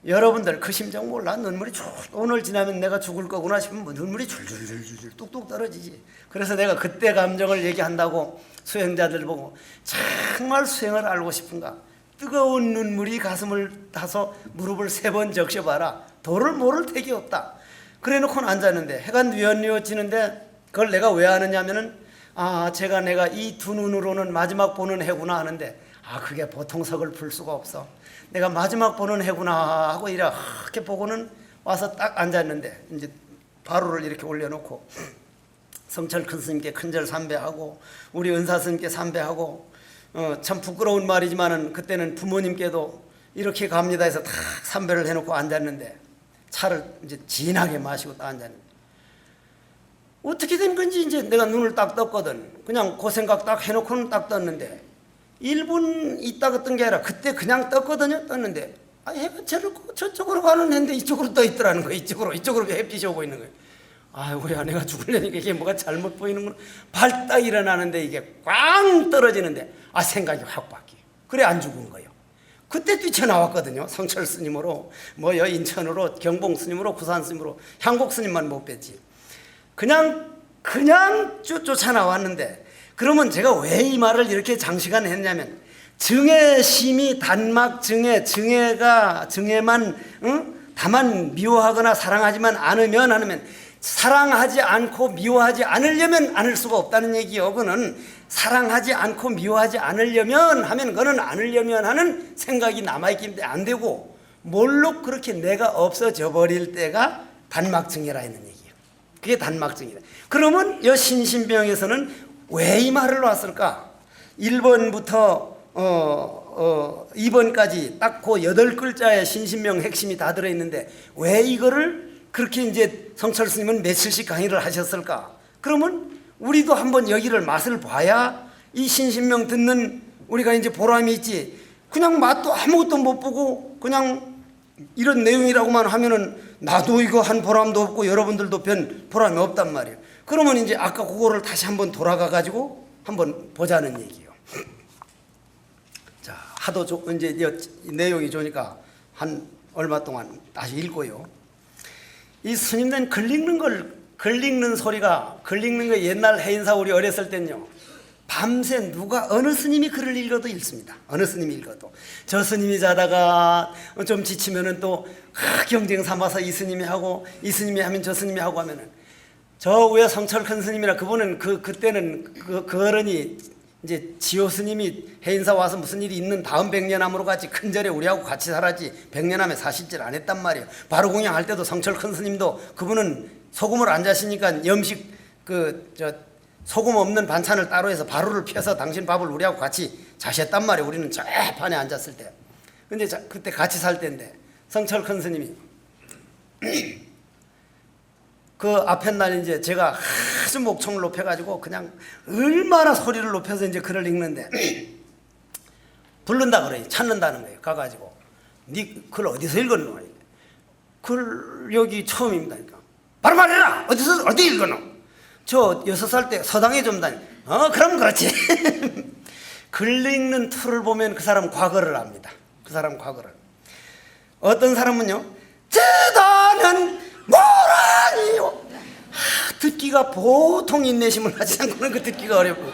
S1: 여러분들 그 심정 몰라? 눈물이 오늘 지나면 내가 죽을 거구나 싶으면 눈물이 줄줄줄줄 뚝뚝 떨어지지. 그래서 내가 그때 감정을 얘기한다고 수행자들 보고 정말 수행을 알고 싶은가? 뜨거운 눈물이 가슴을 타서 무릎을 3번 적셔봐라. 도를 모를 택이 없다. 그래 놓고는 앉았는데 해가 뉘어지는데 그걸 내가 왜 하느냐면은 내가 이 두 눈으로는 마지막 보는 해구나 하는데 그게 보통 석을 풀 수가 없어. 내가 마지막 보는 해구나 하고 이렇게 보고는 와서 딱 앉았는데 이제 바로를 이렇게 올려놓고 성철 큰 스님께 큰절 삼배하고 우리 은사 스님께 삼배하고 참 부끄러운 말이지만은 그때는 부모님께도 이렇게 갑니다 해서 딱 삼배를 해놓고 앉았는데 차를 이제 진하게 마시고 딱 앉았는데 어떻게 된 건지 이제 내가 눈을 딱 떴거든. 그냥 그 생각 딱 해놓고는 딱 떴는데 1분 있다가 뜬 게 아니라 그때 그냥 떴거든요. 떴는데 해가 저쪽으로 가는 해인데 이쪽으로 떠 있더라는 거예요. 이쪽으로 햇빛이 오고 있는 거예요. 아이고야 내가 죽으려니까 이게 뭐가 잘못 보이는구나. 발딱 일어나는데 이게 꽝 떨어지는데 생각이 확 바뀌어요. 그래 안 죽은 거예요. 그때 뛰쳐나왔거든요. 성철 스님으로 인천으로 경봉 스님으로 구산 스님으로 향곡 스님만 못 뵀지. 그냥 쫓아나왔는데 그러면 제가 왜 이 말을 이렇게 장시간 했냐면 증애심이 단막 증애만 다만 미워하거나 사랑하지만 않으면 사랑하지 않고 미워하지 않으려면 않을 수가 없다는 얘기요. 그는 사랑하지 않고 미워하지 않으려면 하면 그는 않으려면 하는 생각이 남아있기 때문에 안 되고 몰록 그렇게 내가 없어져 버릴 때가 단막증이라 했는 얘기예요. 그게 단막증이다. 그러면 이 신신병에서는 왜 이 말을 놨을까? 1번부터 2번까지 딱 그 8글자의 신신명 핵심이 다 들어있는데 왜 이거를 그렇게 이제 성철 스님은 며칠씩 강의를 하셨을까? 그러면 우리도 한번 여기를 맛을 봐야 이 신신명 듣는 우리가 이제 보람이 있지. 그냥 맛도 아무것도 못 보고 그냥 이런 내용이라고만 하면은 나도 이거 한 보람도 없고 여러분들도 별 보람이 없단 말이에요. 그러면 이제 아까 그거를 다시 한번 돌아가 가지고 한번 보자는 얘기예요. 자, 하도 이제 내용이 좋으니까 한 얼마 동안 다시 읽고요. 이 스님들은 글 읽는 소리가 글 읽는 거 옛날 해인사 우리 어렸을 때는요. 밤새 어느 스님이 글을 읽어도 읽습니다. 어느 스님이 읽어도 저 스님이 자다가 좀 지치면은 또 경쟁 삼아서 이 스님이 하고 이 스님이 하면 저 스님이 하고 하면은 저 위에 성철 큰 스님이라 그분은 그때는 그 어른이 이제 지호 스님이 해인사 와서 무슨 일이 있는 다음 백년암으로 같이 큰 절에 우리하고 같이 살았지 백년암에 사실질 안 했단 말이에요. 바로 공양할 때도 성철 큰 스님도 그분은 소금을 안 자시니까 염식 소금 없는 반찬을 따로 해서 바로를 펴서 당신 밥을 우리하고 같이 자셨단 말이에요. 우리는 저 판에 앉았을 때. 근데 그때 같이 살 때인데 성철 큰 스님이 그 앞에 날 이제 제가 아주 목청을 높여가지고 그냥 얼마나 소리를 높여서 이제 글을 읽는데 부른다 그래요. 찾는다는 거예요. 가가지고 네 글 어디서 읽었노? 글 여기 처음입니다. 그러니까 바로 말해라. 어디 읽었노? 저 6살 때 서당에 좀 다니. 그럼 그렇지. 글 읽는 툴을 보면 그 사람 과거를 압니다. 그 사람 과거를. 어떤 사람은요. 제다는 뭐라니요. 듣기가 보통 인내심을 하지 않고는 그 듣기가 어렵고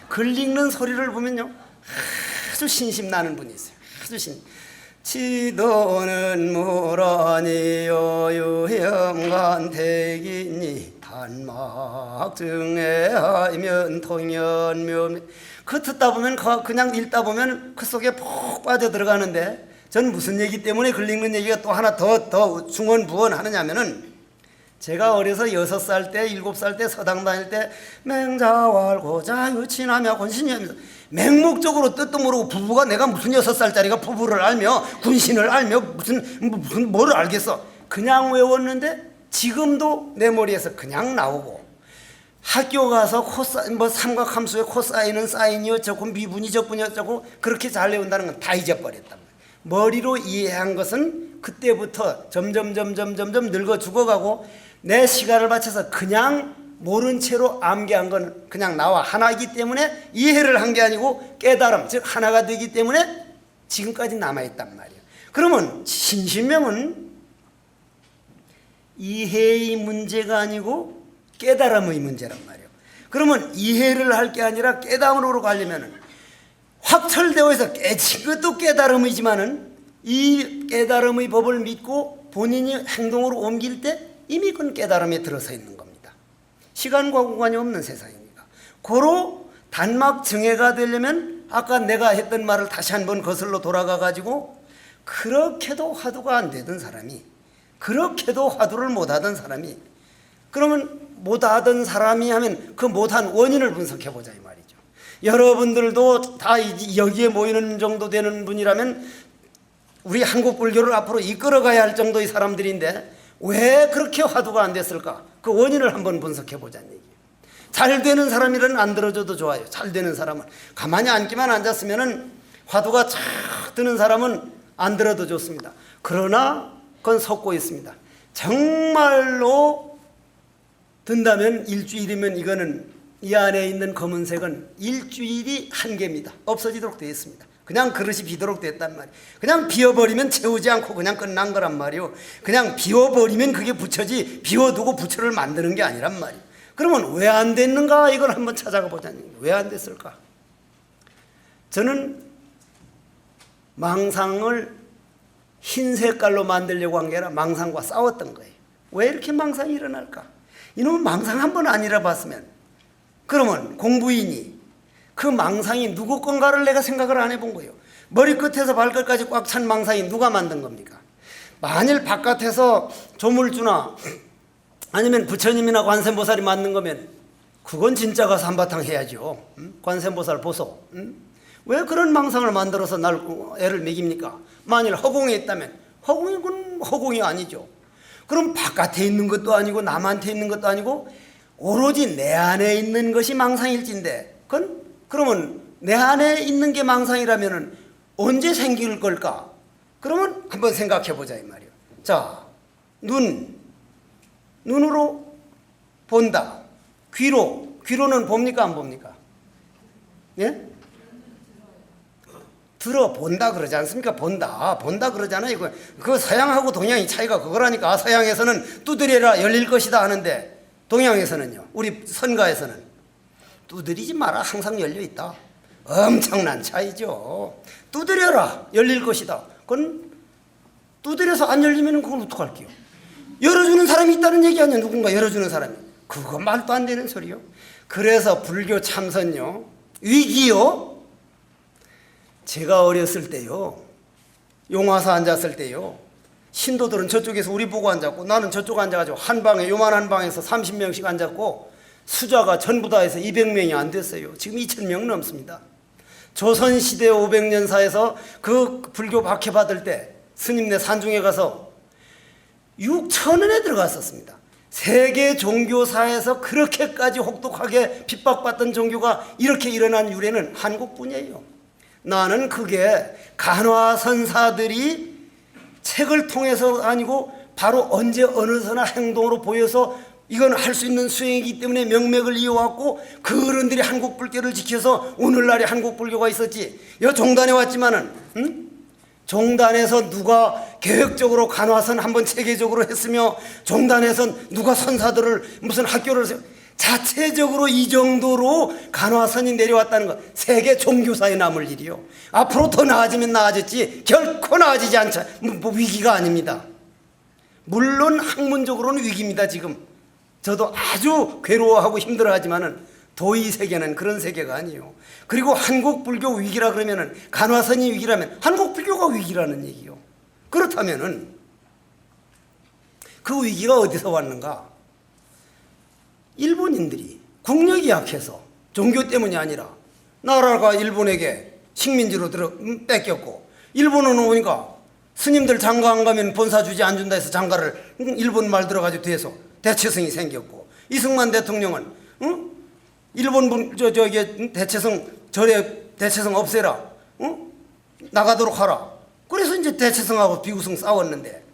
S1: 글 읽는 소리를 보면요. 아주 신심 나는 분이 있어요. 아주 지도는 무라니요 유형간택이니 단막 증해하면 통연묘. 그 듣다 보면 그냥 읽다 보면 그 속에 푹 빠져 들어가는데, 전 무슨 얘기 때문에 걸리는 얘기가 또 하나 더 중언부언 하느냐면은, 제가 어려서 6살 때 7살 때 서당 다닐 때 맹자왈고자 유친하며 군신이 하면서 맹목적으로 뜻도 모르고 부부가, 내가 무슨 6살짜리가 부부를 알며 군신을 알며 무슨 뭐를 알겠어. 그냥 외웠는데 지금도 내 머리에서 그냥 나오고, 학교 가서 삼각함수에 코사인은 사인이 어쩌고 미분이 적분이 어쩌고 그렇게 잘 외운다는 건 다 잊어버렸단 말이야. 머리로 이해한 것은 그때부터 점점 늙어 죽어가고, 내 시간을 바쳐서 그냥 모른 채로 암기한 건 그냥 나와 하나이기 때문에 이해를 한 게 아니고 깨달음, 즉 하나가 되기 때문에 지금까지 남아있단 말이에요. 그러면 신신명은 이해의 문제가 아니고 깨달음의 문제란 말이에요. 그러면 이해를 할 게 아니라 깨달음으로 가려면 확철되어 있어 깨진 것도 깨달음이지만은, 이 깨달음의 법을 믿고 본인이 행동으로 옮길 때 이미 그건 깨달음에 들어서 있는 겁니다. 시간과 공간이 없는 세상입니다. 고로 단막 증해가 되려면 아까 내가 했던 말을 다시 한번 거슬러 돌아가 가지고, 그렇게도 화두가 안 되던 사람이, 그렇게도 화두를 못하던 사람이, 그러면 못하던 사람이 하면 그 못한 원인을 분석해 보자 이 말이죠. 여러분들도 다 여기에 모이는 정도 되는 분이라면 우리 한국 불교를 앞으로 이끌어가야 할 정도의 사람들인데 왜 그렇게 화두가 안 됐을까? 그 원인을 한번 분석해 보자는 얘기예요. 잘 되는 사람이라면 안 들어줘도 좋아요. 잘 되는 사람은 가만히 앉기만 앉았으면은 화두가 착 드는 사람은 안 들어도 좋습니다. 그러나 그건 섞고 있습니다. 정말로 든다면 일주일이면 이거는, 이 안에 있는 검은색은 일주일이 한계입니다. 없어지도록 되어 있습니다. 그냥 그릇이 비도록 됐단 말이에요. 그냥 비워버리면 채우지 않고 그냥 끝난 거란 말이에요. 그냥 비워버리면 그게 부처지, 비워두고 부처를 만드는 게 아니란 말이에요. 그러면 왜 안 됐는가, 이걸 한번 찾아가 보자는 얘기예요. 왜 안 됐을까? 저는 망상을 흰 색깔로 만들려고 한 게 아니라 망상과 싸웠던 거예요. 왜 이렇게 망상이 일어날까? 이놈은 망상 한 번 안 잃어봤으면, 그러면 공부인이 그 망상이 누구 건가를 내가 생각을 안 해본 거예요. 머리끝에서 발끝까지 꽉 찬 망상이 누가 만든 겁니까? 만일 바깥에서 조물주나 아니면 부처님이나 관세음보살이 만든 거면 그건 진짜 가서 한바탕 해야죠. 관세음보살 보소. 왜 그런 망상을 만들어서 날 애를 먹입니까? 만일 허공에 있다면 허공은 허공이 아니죠. 그럼 바깥에 있는 것도 아니고 남한테 있는 것도 아니고 오로지 내 안에 있는 것이 망상일진데, 그러면 내 안에 있는 게 망상이라면 언제 생길 걸까? 그러면 한번 생각해 보자 이 말이에요. 자, 눈으로 본다. 귀로는 봅니까 안 봅니까? 예? 들어본다 그러지 않습니까? 본다 그러잖아요. 그 서양하고 동양의 차이가 그거라니까. 서양에서는 두드려라 열릴 것이다 하는데, 동양에서는요, 우리 선가에서는 두드리지 마라 항상 열려 있다. 엄청난 차이죠. 두드려라 열릴 것이다. 그건 두드려서 안 열리면 그건 어떡할게요? 열어주는 사람이 있다는 얘기 아니야. 누군가 열어주는 사람이. 그거 말도 안 되는 소리요. 그래서 불교 참선요, 위기요. 제가 어렸을 때요, 용화사 앉았을 때요, 신도들은 저쪽에서 우리 보고 앉았고 나는 저쪽 앉아가지고 한 방에, 요만한 방에서 30명씩 앉았고 수자가 전부 다 해서 200명이 안 됐어요. 지금 2000명 넘습니다. 조선시대 500년사에서 그 불교 박해 받을 때 스님네 산중에 가서 6,000원에 들어갔었습니다. 세계 종교사에서 그렇게까지 혹독하게 핍박받던 종교가 이렇게 일어난 유래는 한국뿐이에요. 나는 그게 간화선사들이 책을 통해서 아니고 바로 언제 어느서나 행동으로 보여서 이건 할 수 있는 수행이기 때문에 명맥을 이어왔고, 그 어른들이 한국 불교를 지켜서 오늘날의 한국 불교가 있었지. 여 종단에 왔지만은 종단에서 누가 계획적으로 간화선 한번 체계적으로 했으며, 종단에서 누가 선사들을 무슨 학교를 자체적으로 이 정도로 간화선이 내려왔다는 것, 세계 종교사에 남을 일이요. 앞으로 더 나아지면 나아졌지 결코 나아지지 않자. 뭐 위기가 아닙니다. 물론 학문적으로는 위기입니다. 지금 저도 아주 괴로워하고 힘들어하지만은 도의 세계는 그런 세계가 아니에요. 그리고 한국 불교 위기라 그러면은, 간화선이 위기라면 한국 불교가 위기라는 얘기요. 그렇다면은 그 위기가 어디서 왔는가? 일본인들이 국력이 약해서, 종교 때문이 아니라 나라가 일본에게 식민지로 뺏겼고, 일본은 오니까 스님들 장가 안 가면 본사 주지 안 준다 해서 장가를 일본 말 들어가지고 돼서 대체성이 생겼고, 이승만 대통령은 일본 대체성 절에 대체성 없애라, 나가도록 하라. 그래서 이제 대체성하고 비구성 싸웠는데,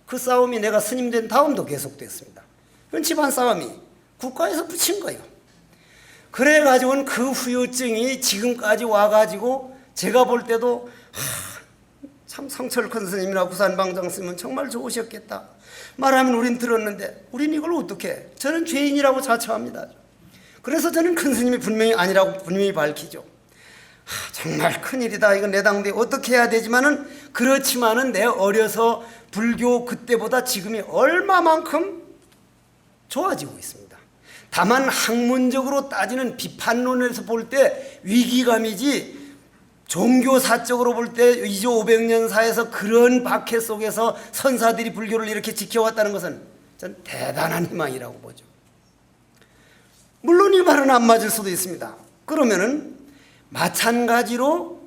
S1: 그 싸움이 내가 스님 된 다음도 계속됐습니다. 그건 집안 싸움이 국가에서 붙인 거예요. 그래가지고는 그 후유증이 지금까지 와가지고, 제가 볼 때도 참 성철큰 스님이나 구산방장 스님은 정말 좋으셨겠다 말하면 우린 들었는데, 우린 이걸 어떻게 해? 저는 죄인이라고 자처합니다. 그래서 저는 큰 스님이 분명히 아니라고 분명히 밝히죠. 정말 큰일이다, 이거 내 당대 어떻게 해야 되지만은, 그렇지만은 내 어려서 불교 그때보다 지금이 얼마만큼 좋아지고 있습니다. 다만 학문적으로 따지는 비판론에서 볼 때 위기감이지, 종교사적으로 볼 때 2조 500년 사에서 그런 박해 속에서 선사들이 불교를 이렇게 지켜왔다는 것은 전 대단한 희망이라고 보죠. 물론 이 말은 안 맞을 수도 있습니다. 그러면은 마찬가지로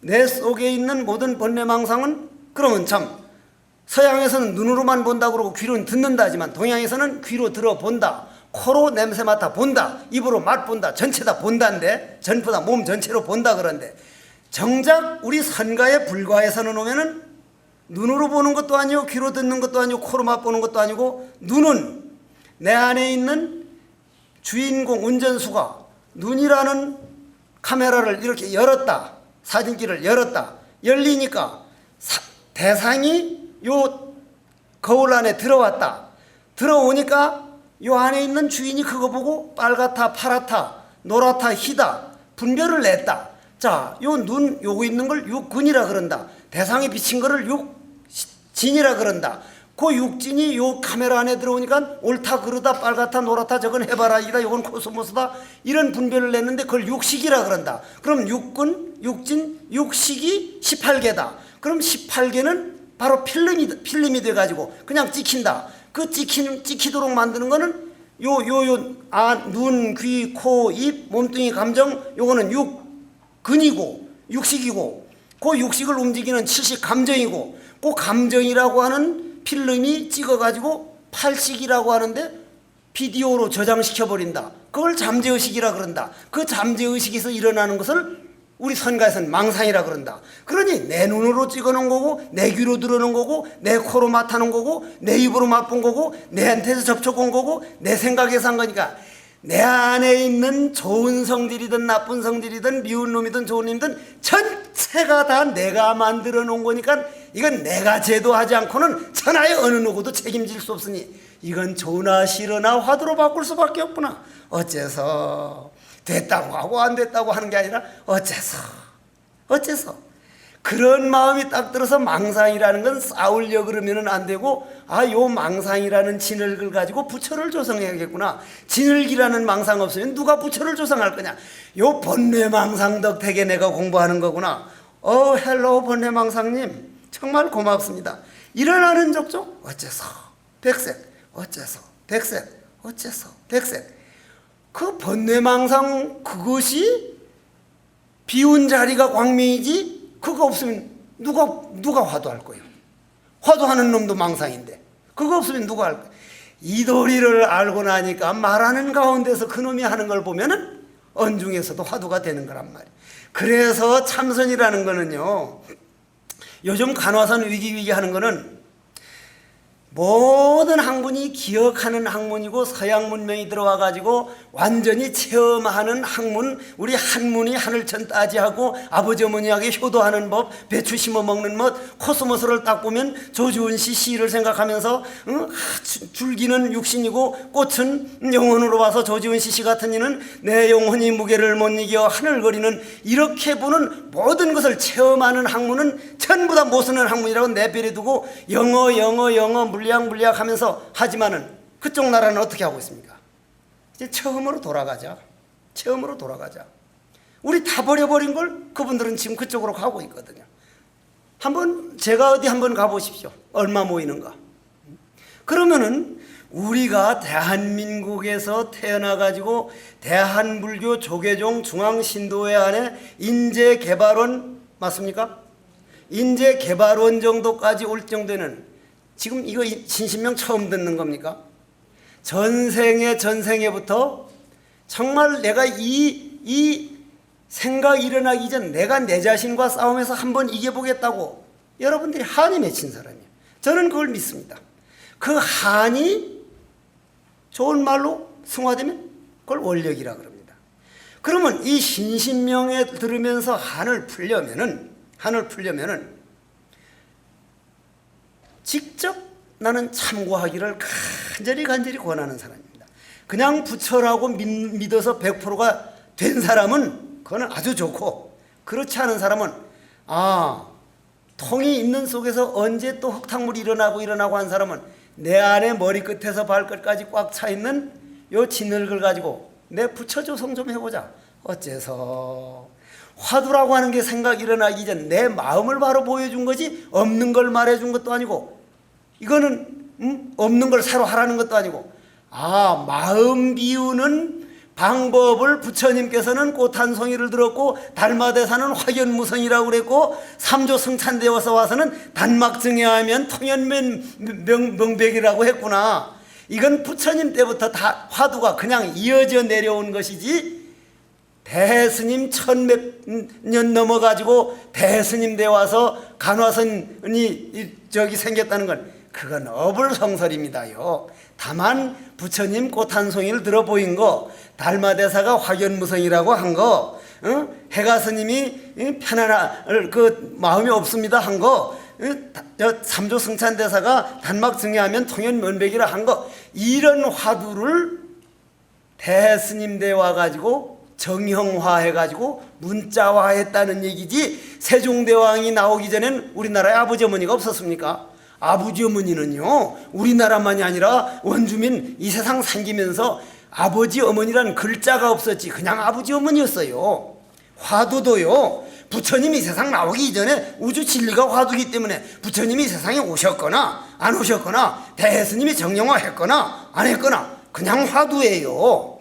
S1: 내 속에 있는 모든 번뇌망상은, 그러면 참 서양에서는 눈으로만 본다고 그러고 귀로는 듣는다 하지만, 동양에서는 귀로 들어본다, 코로 냄새 맡아 본다, 입으로 맛본다, 전체 다 본다인데, 전부 다 몸 전체로 본다 그런데, 정작 우리 선가의 불가에서는 오면은 눈으로 보는 것도 아니고 귀로 듣는 것도 아니고 코로 맛보는 것도 아니고, 눈은 내 안에 있는 주인공 운전수가 눈이라는 카메라를 이렇게 열었다, 사진기를 열었다, 열리니까 대상이 요 거울 안에 들어왔다, 들어오니까 요 안에 있는 주인이 그거 보고 빨갛다, 파랗다, 노랗다, 희다 분별을 냈다. 자, 요 눈 요거 있는 걸 육근이라 그런다. 대상이 비친 거를 육진이라 그런다. 그 육진이 요 카메라 안에 들어오니까 옳다, 그르다, 빨갛다, 노랗다, 저건 해바라기다, 요건 코스모스다, 이런 분별을 냈는데 그걸 육식이라 그런다. 그럼 육근, 육진, 육식이 18개다. 그럼 18개는 바로 필름이 돼가지고 그냥 찍힌다. 그 찍히도록 만드는 거는 눈, 귀, 코, 입, 몸뚱이, 감정, 요거는 육근이고 육식이고, 그 육식을 움직이는 칠식 감정이고, 그 감정이라고 하는 필름이 찍어가지고 팔식이라고 하는데 비디오로 저장시켜버린다. 그걸 잠재의식이라 그런다. 그 잠재의식에서 일어나는 것을 우리 선가에서는 망상이라 그런다. 그러니 내 눈으로 찍어놓은 거고, 내 귀로 들어놓은 거고, 내 코로 맡아놓은 거고, 내 입으로 맛본 거고, 내한테서 접촉한 거고, 내 생각에서 한 거니까, 내 안에 있는 좋은 성질이든 나쁜 성질이든 미운 놈이든 좋은 놈이든 전체가 다 내가 만들어 놓은 거니까, 이건 내가 제도하지 않고는 천하의 어느 누구도 책임질 수 없으니 이건 좋으나 싫으나 화두로 바꿀 수밖에 없구나. 어째서 됐다고 하고 안 됐다고 하는 게 아니라 어째서 그런 마음이 딱 들어서, 망상이라는 건 싸우려 그러면 안 되고, 요 망상이라는 진흙을 가지고 부처를 조성해야겠구나. 진흙이라는 망상 없으면 누가 부처를 조성할 거냐. 요 번뇌망상 덕택에 내가 공부하는 거구나. 헬로 번뇌망상님 정말 고맙습니다. 일어나는 족족 어째서 백색, 어째서 백색, 어째서 백색. 그 번뇌망상 그것이 비운 자리가 광명이지, 그거 없으면 누가 화두할 거예요? 화두하는 놈도 망상인데 그거 없으면 누가 할 거예요? 이 도리를 알고 나니까 말하는 가운데서 그놈이 하는 걸 보면은 언중에서도 화두가 되는 거란 말이에요. 그래서 참선이라는 거는요, 요즘 간화선 위기 하는 거는 모든 학문이 기억하는 학문이고 서양 문명이 들어와 가지고 완전히 체험하는 학문, 우리 한문이 하늘천 따지하고 아버지 어머니에게 효도하는 법, 배추 심어 먹는 것, 코스모스를 딱 보면 조지훈 씨 시를 생각하면서 줄기는 육신이고 꽃은 영혼으로 봐서 조지훈 씨 시 같은 이는 내 영혼이 무게를 못 이겨 하늘거리는, 이렇게 보는 모든 것을 체험하는 학문은 전부 다 못 쓰는 학문이라고 내버려두고 영어 물리학 하면서 하지만은 그쪽 나라는 어떻게 하고 있습니까? 이제 처음으로 돌아가자. 처음으로 돌아가자. 우리 다 버려버린 걸 그분들은 지금 그쪽으로 가고 있거든요. 한번 제가 어디 한번 가보십시오. 얼마 모이는가. 그러면은 우리가 대한민국에서 태어나가지고 대한불교 조계종 중앙신도회 안에 인재개발원 맞습니까? 인재개발원 정도까지 올 정도는 지금 이거 신신명 처음 듣는 겁니까? 전생에부터 정말 내가 이 생각이 일어나기 전 내가 내 자신과 싸움해서 한번 이겨보겠다고 여러분들이 한이 맺힌 사람이에요. 저는 그걸 믿습니다. 그 한이 좋은 말로 승화되면 그걸 원력이라 그럽니다. 그러면 이 신신명에 들으면서 한을 풀려면은 직접 나는 참고하기를 간절히 권하는 사람입니다. 그냥 부처라고 믿어서 100%가 된 사람은 그거는 아주 좋고, 그렇지 않은 사람은 통이 있는 속에서 언제 또 흙탕물이 일어나고 한 사람은 내 안에 머리끝에서 발끝까지 꽉 차 있는 요 진흙을 가지고 내 부처 조성 좀 해보자. 어째서 화두라고 하는 게 생각이 일어나기 전 내 마음을 바로 보여준 거지 없는 걸 말해준 것도 아니고, 이거는 없는 걸 새로 하라는 것도 아니고, 마음 비우는 방법을 부처님께서는 꽃 한 송이를 들었고 달마대사는 확연무성이라고 그랬고 삼조승찬되어서 와서는 단막증여하면 통연명백이라고 했구나. 이건 부처님 때부터 다 화두가 그냥 이어져 내려온 것이지, 대스님 1100년 넘어가지고 대스님 돼 와서 간화선이 저기 생겼다는 건 그건 어불성설입니다요. 다만 부처님 꽃 한 송이를 들어 보인 거, 달마대사가 확연무성이라고 한 거, 해가스님이 편안할 그 마음이 없습니다 한 거, 삼조승찬대사가 단막증여하면 통연면백이라 한 거, 이런 화두를 대스님 돼 와가지고 정형화해가지고 문자화했다는 얘기지, 세종대왕이 나오기 전엔 우리나라에 아버지 어머니가 없었습니까? 아버지 어머니는요 우리나라만이 아니라 원주민 이 세상 생기면서 아버지 어머니란 글자가 없었지 그냥 아버지 어머니였어요. 화두도요 부처님이 세상 나오기 이전에 우주 진리가 화두기 때문에 부처님이 세상에 오셨거나 안 오셨거나 대스님이 정형화했거나 안 했거나 그냥 화두예요.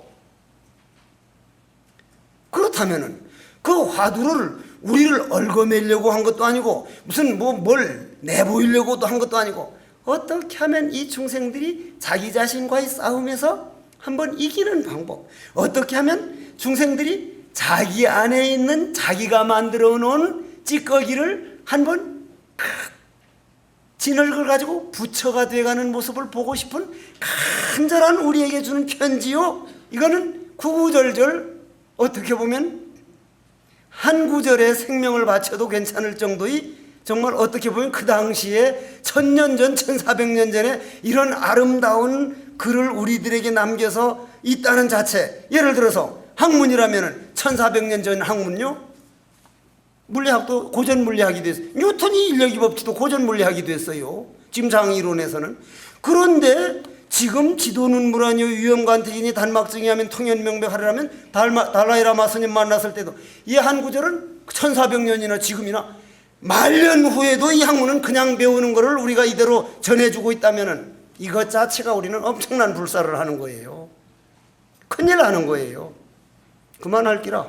S1: 그렇다면은 그 화두를 우리를 얽어매려고 한 것도 아니고 무슨 뭘 내보이려고도 한 것도 아니고, 어떻게 하면 이 중생들이 자기 자신과의 싸움에서 한번 이기는 방법, 어떻게 하면 중생들이 자기 안에 있는 자기가 만들어 놓은 찌꺼기를 한번 진흙을 가지고 부처가 돼가는 모습을 보고 싶은 간절한 우리에게 주는 편지요. 이거는 구구절절 어떻게 보면 한 구절에 생명을 바쳐도 괜찮을 정도의, 정말 어떻게 보면 그 당시에 1000년 전 1400년 전에 이런 아름다운 글을 우리들에게 남겨서 있다는 자체. 예를 들어서 학문이라면 1400년 전 학문요, 물리학도 고전 물리학이 됐어요. 뉴턴이 인력이 법칙도 고전 물리학이 됐어요, 지금 장이론에서는. 그런데 지금 지도는 물아니요 위험관택이니 단막증이하면 통연명백하리라면 달라이라마 스님 만났을 때도 이 한 구절은 1400년이나 지금이나 말년 후에도 이 학문은 그냥 배우는 거를 우리가 이대로 전해주고 있다면은 이것 자체가 우리는 엄청난 불사를 하는 거예요. 큰일 나는 거예요. 그만할기라.